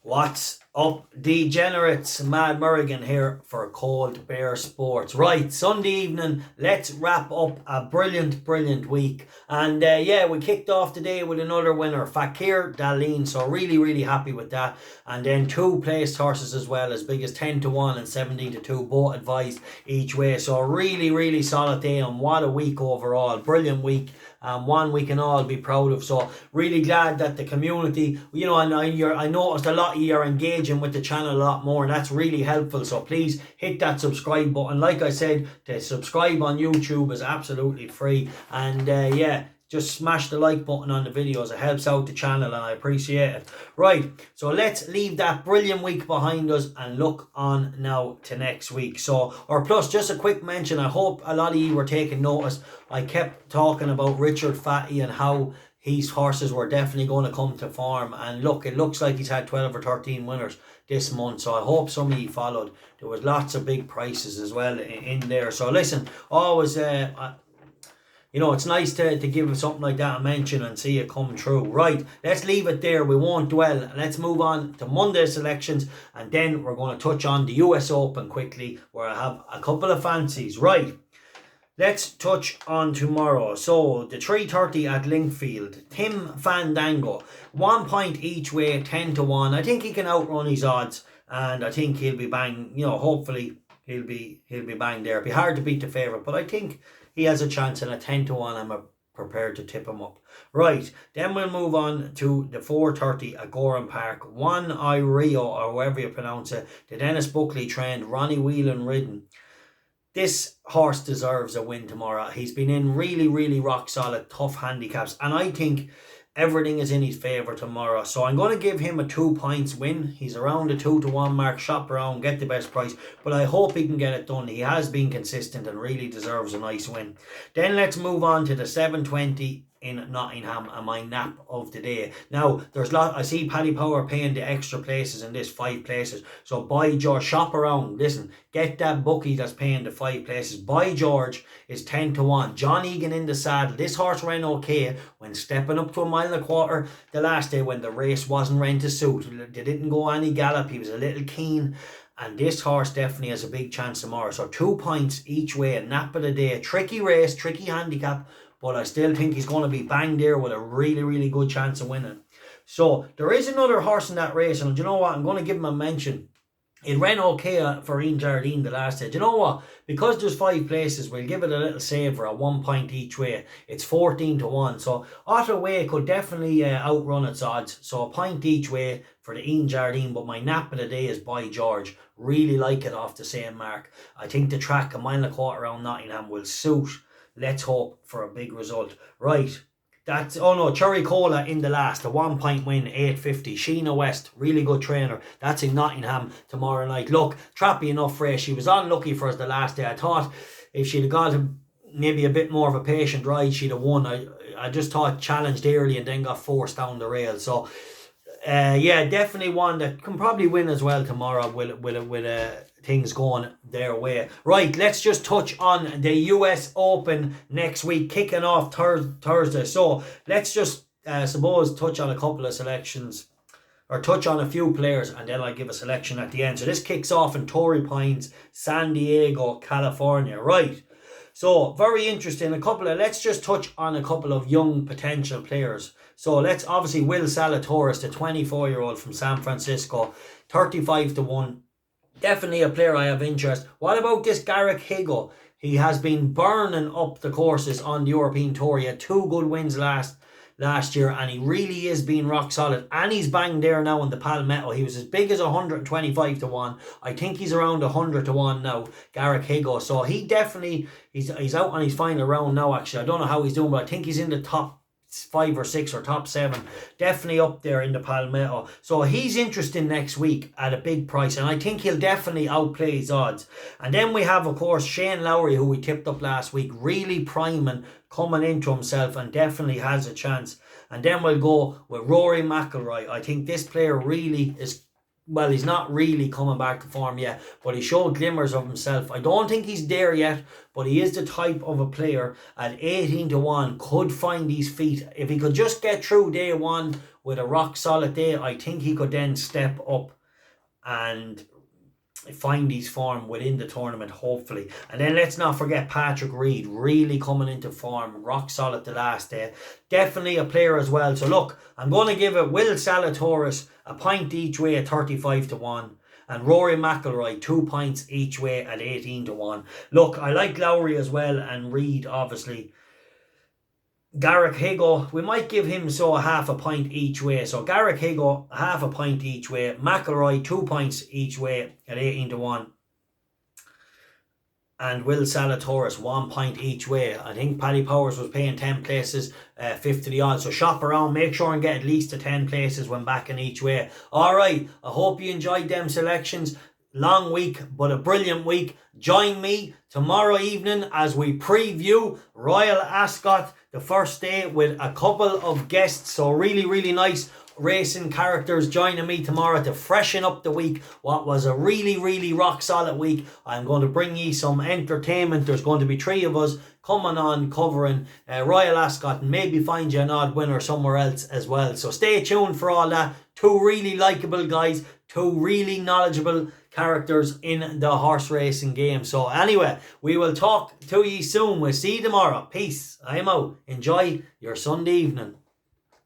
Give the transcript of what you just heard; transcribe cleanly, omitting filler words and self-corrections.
What's up, degenerates? Mad Merrigan here for Cold Bear Sports. Right, Sunday evening, let's wrap up a brilliant week. And yeah, we kicked off today with another winner, Fakir Dalene. So really happy with that. And then two placed horses as well, as big as 10 to 1 and 17 to 2, both advised each way. So really solid day, and what a week overall. Brilliant week. One we can all be proud of. So really glad that the community, you know, I noticed a lot of you are engaging with the channel a lot more, and that's really helpful. So please hit that subscribe button. Like I said, to subscribe on YouTube is absolutely free. And yeah, just smash the like button on the videos. It helps out the channel and I appreciate it. Right, so let's leave that brilliant week behind us and look on now to next week. So, or plus, just a quick mention, I hope a lot of you were taking notice. I kept talking about Richard Fatty and how his horses were definitely going to come to form. And look, it looks like he's had 12 or 13 winners this month. So I hope some of you followed. There was lots of big prices as well in there. So listen, always... you know, it's nice to give something like that a mention and see it come true. Right, let's leave it there. We won't dwell. Let's move on to Monday's selections, and then we're going to touch on the US Open quickly, where I have a couple of fancies. Right, let's touch on tomorrow. So, the 3:30 at Lingfield. Tim Fandango. 1 point each way, 10 to 1. I think he can outrun his odds, and I think he'll be bang, you know, hopefully he'll be bang there. It'll be hard to beat the favourite, but I think he has a chance, and a 10 to 1 I'm prepared to tip him up. Right, then we'll move on to the 4:30 at Gowran Park. Oneiroi, or however you pronounce it, the Dennis Buckley trained, Ronnie Whelan ridden. This horse deserves a win tomorrow. He's been in really rock solid, tough handicaps, and I think everything is in his favour tomorrow. So I'm going to give him a 2 points win. He's around the 2 to 1 mark. Shop around, get the best price. But I hope he can get it done. He has been consistent and really deserves a nice win. Then let's move on to the 7:20 in Nottingham and my nap of the day. Now, I see Paddy Power paying the extra places in this, 5 places. So by George, shop around. Listen, get that bookie that's paying the 5 places. By George is 10 to 1. John Egan in the saddle. This horse ran okay when stepping up to 1.25 miles the last day when the race wasn't ran to suit. They didn't go any gallop. He was a little keen. And this horse definitely has a big chance tomorrow. So 2 points each way, a nap of the day. Tricky race, tricky handicap. But I still think he's going to be bang there with a really good chance of winning. So there is another horse in that race, and do you know what? I'm going to give him a mention. It ran okay for Ian Jardine the last day. Do you know what? Because there's 5 places, we'll give it a little saver at 1 point each way. It's 14 to 1. So Otter Way could definitely outrun its odds. So a point each way for the Ian Jardine. But my nap of the day is By George. Really like it off the same mark. I think the track 1.25 miles around Nottingham will suit. Let's hope for a big result. Right. That's, oh no, Cherry Cola in the last. A 1 point win, 8.50. Sheena West, really good trainer. That's in Nottingham tomorrow night. Look, trappy enough race. She was unlucky for us the last day. I thought if she'd have got maybe a bit more of a patient ride, she'd have won. I just thought challenged early and then got forced down the rail. So, yeah, definitely one that can probably win as well tomorrow with things going their way. Right, let's just touch on the US Open next week, kicking off Thursday. So let's just suppose touch on a couple of selections, or touch on a few players, and then I'll give a selection at the end. So this kicks off in Torrey Pines, San Diego, California. Right, so very interesting. Let's just touch on a couple of young potential players. So let's obviously Will Zalatoris, the 24-year-old from San Francisco, 35 to 1. Definitely a player I have interest. What about this Garrick Higo? He has been burning up the courses on the European Tour. He had 2 good wins last year, and he really is being rock solid. And he's banged there now in the Palmetto. He was as big as 125 to 1. I think he's around 100 to 1 now, Garrick Higo. So he definitely, he's out on his final round now actually. I don't know how he's doing, but I think he's in the top 5 or 6 or top 7, definitely up there in the Palmetto. So he's interesting next week at a big price, and I think he'll definitely outplay his odds. And then we have, of course, Shane Lowry, who we tipped up last week, really priming, coming into himself, and definitely has a chance. And then we'll go with Rory Mcllroy. I think this player really is, well, he's not really coming back to form yet, but he showed glimmers of himself. I don't think he's there yet, but he is the type of a player at 18 to 1 could find his feet. If he could just get through day 1 with a rock solid day, I think he could then step up and find his form within the tournament, hopefully. And then let's not forget Patrick Reed, really coming into form, rock solid the last day. Definitely a player as well. So look, I'm going to give it Will Zalatoris a point each way at 35-1. And Rory Mcllroy 2 points each way at 18-1. Look, I like Lowry as well, and Reed obviously. Garrick Higo, we might give him a half a point each way. So Garrick Higo, half a point each way. McIlroy 2 points each way at 18-1. And Will Zalatoris 1 point each way. I think Paddy Powers was paying 10 places, 50 the odds. So shop around, make sure and get at least to 10 places when backing each way. Alright, I hope you enjoyed them selections. Long week, but a brilliant week. Join me tomorrow evening as we preview Royal Ascot, the first day, with a couple of guests. So really nice racing characters joining me tomorrow to freshen up the week. What was a really rock solid week. I'm going to bring you some entertainment. There's going to be 3 of us coming on covering Royal Ascot, and maybe find you an odd winner somewhere else as well. So stay tuned for all that. 2 really likeable guys, 2 really knowledgeable characters in the horse racing game. So anyway, we will talk to you soon. We'll see you tomorrow. Peace. I'm out. Enjoy your Sunday evening.